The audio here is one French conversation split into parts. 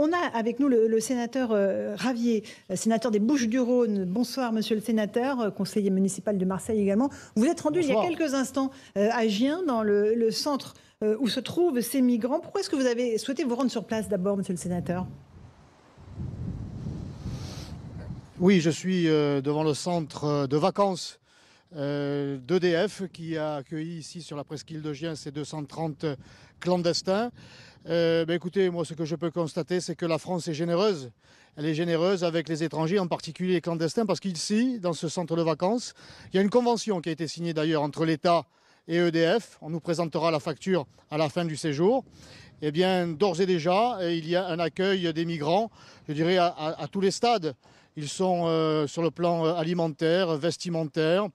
On a avec nous le sénateur Ravier, sénateur des Bouches-du-Rhône. Bonsoir, monsieur le sénateur, conseiller municipal de Marseille également. Vous êtes rendu Bonsoir. il y a quelques instants à Gien, dans le centre où se trouvent ces migrants. Pourquoi est-ce que vous avez souhaité vous rendre sur place d'abord, monsieur le sénateur? Oui, je suis devant le centre de vacances d'EDF qui a accueilli ici sur la presqu'île de Gien ces 230 clandestins. Écoutez, moi ce que je peux constater, c'est que la France est généreuse. Elle est généreuse avec les étrangers, en particulier les clandestins, parce qu'ici, dans ce centre de vacances, il y a une convention qui a été signée d'ailleurs entre l'État et EDF. On nous présentera la facture à la fin du séjour. Eh bien, d'ores et déjà, il y a un accueil des migrants, je dirais, à tous les stades. Ils sont sur le plan alimentaire, vestimentaire,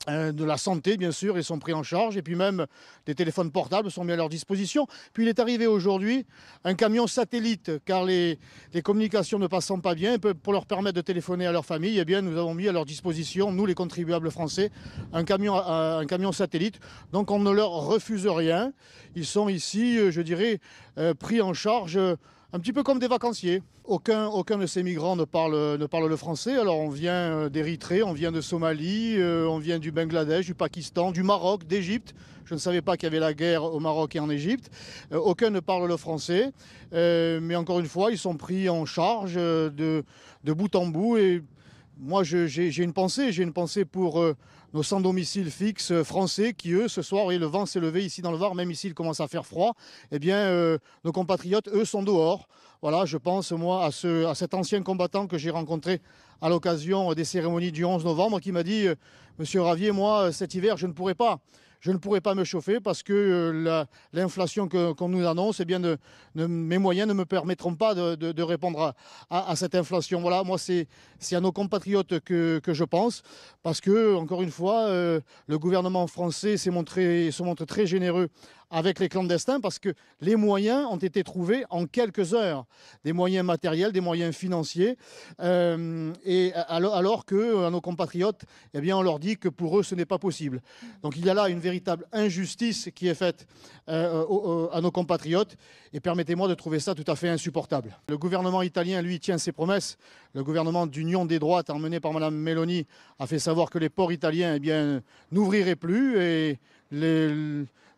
de la santé, bien sûr, ils sont pris en charge. Et puis même, des téléphones portables sont mis à leur disposition. Puis il est arrivé aujourd'hui un camion satellite, car les communications ne passant pas bien, pour leur permettre de téléphoner à leur famille, eh bien, nous avons mis à leur disposition, nous les contribuables français, un camion satellite. Donc on ne leur refuse rien. Ils sont ici, je dirais, pris en charge un petit peu comme des vacanciers. Aucun de ces migrants ne parle le français. Alors on vient d'Érythrée, on vient de Somalie, on vient du Bangladesh, du Pakistan, du Maroc, d'Égypte. Je ne savais pas qu'il y avait la guerre au Maroc et en Égypte. Aucun ne parle le français. Mais encore une fois, ils sont pris en charge de bout en bout. Et moi, j'ai une pensée pour nos sans-domicile fixe français qui, eux, ce soir, et le vent s'est levé ici dans le Var, même ici, il commence à faire froid. Eh bien, nos compatriotes, eux, sont dehors. Voilà, je pense, moi, à cet ancien combattant que j'ai rencontré à l'occasion des cérémonies du 11 novembre qui m'a dit « Monsieur Ravier, moi, cet hiver, je ne pourrai pas me chauffer parce que l'inflation qu'on nous annonce, eh bien, mes moyens ne me permettront pas de répondre à cette inflation. » Voilà, moi, c'est à nos compatriotes que je pense parce que, encore une fois, le gouvernement français se montre très généreux avec les clandestins parce que les moyens ont été trouvés en quelques heures. Des moyens matériels, des moyens financiers. Et alors qu'à nos compatriotes, eh bien, on leur dit que pour eux, ce n'est pas possible. Donc il y a là une véritable injustice qui est faite à nos compatriotes. Et permettez-moi de trouver ça tout à fait insupportable. Le gouvernement italien, lui, tient ses promesses. Le gouvernement d'union des droites, emmené par Mme Meloni, a fait savoir que les ports italiens, eh bien, n'ouvriraient plus. Et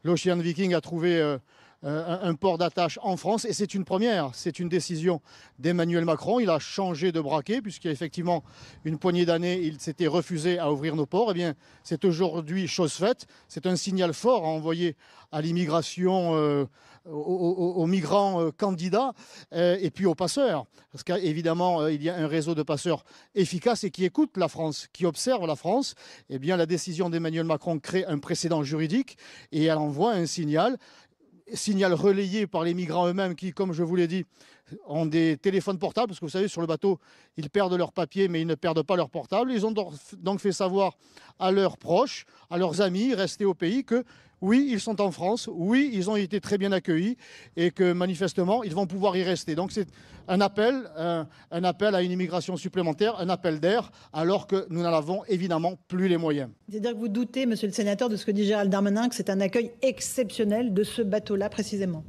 l'Ocean Viking a trouvé un port d'attache en France et c'est une première, c'est une décision d'Emmanuel Macron. Il a changé de braquet puisqu'il y a effectivement une poignée d'années, il s'était refusé à ouvrir nos ports. Eh bien, c'est aujourd'hui chose faite. C'est un signal fort à envoyer à l'immigration, aux migrants candidats et puis aux passeurs. Parce qu'évidemment, il y a un réseau de passeurs efficace et qui écoute la France, qui observe la France. Eh bien, la décision d'Emmanuel Macron crée un précédent juridique et elle envoie un signal relayé par les migrants eux-mêmes qui, comme je vous l'ai dit, ont des téléphones portables, parce que vous savez, sur le bateau, ils perdent leurs papiers, mais ils ne perdent pas leur portable. Ils ont donc fait savoir à leurs proches, à leurs amis restés au pays que oui, ils sont en France, oui, ils ont été très bien accueillis et que manifestement, ils vont pouvoir y rester. Donc c'est un appel à une immigration supplémentaire, un appel d'air, alors que nous n'en avons évidemment plus les moyens. C'est-à-dire que vous doutez, monsieur le sénateur, de ce que dit Gérald Darmanin, que c'est un accueil exceptionnel de ce bateau-là précisément?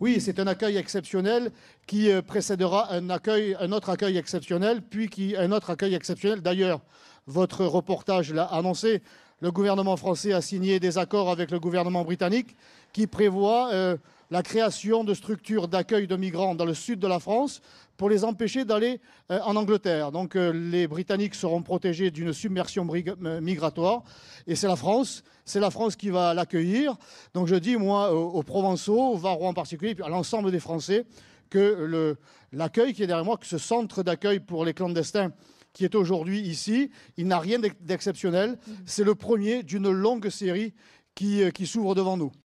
Oui, c'est un accueil exceptionnel qui précédera un autre accueil exceptionnel, puis un autre accueil exceptionnel. D'ailleurs, votre reportage l'a annoncé, le gouvernement français a signé des accords avec le gouvernement britannique qui prévoient la création de structures d'accueil de migrants dans le sud de la France pour les empêcher d'aller en Angleterre. Donc les Britanniques seront protégés d'une submersion migratoire et c'est la France qui va l'accueillir. Donc je dis, moi, aux Provençaux, aux Varois en particulier, puis à l'ensemble des Français, que l'accueil qui est derrière moi, que ce centre d'accueil pour les clandestins qui est aujourd'hui ici, il n'a rien d'exceptionnel. C'est le premier d'une longue série qui s'ouvre devant nous.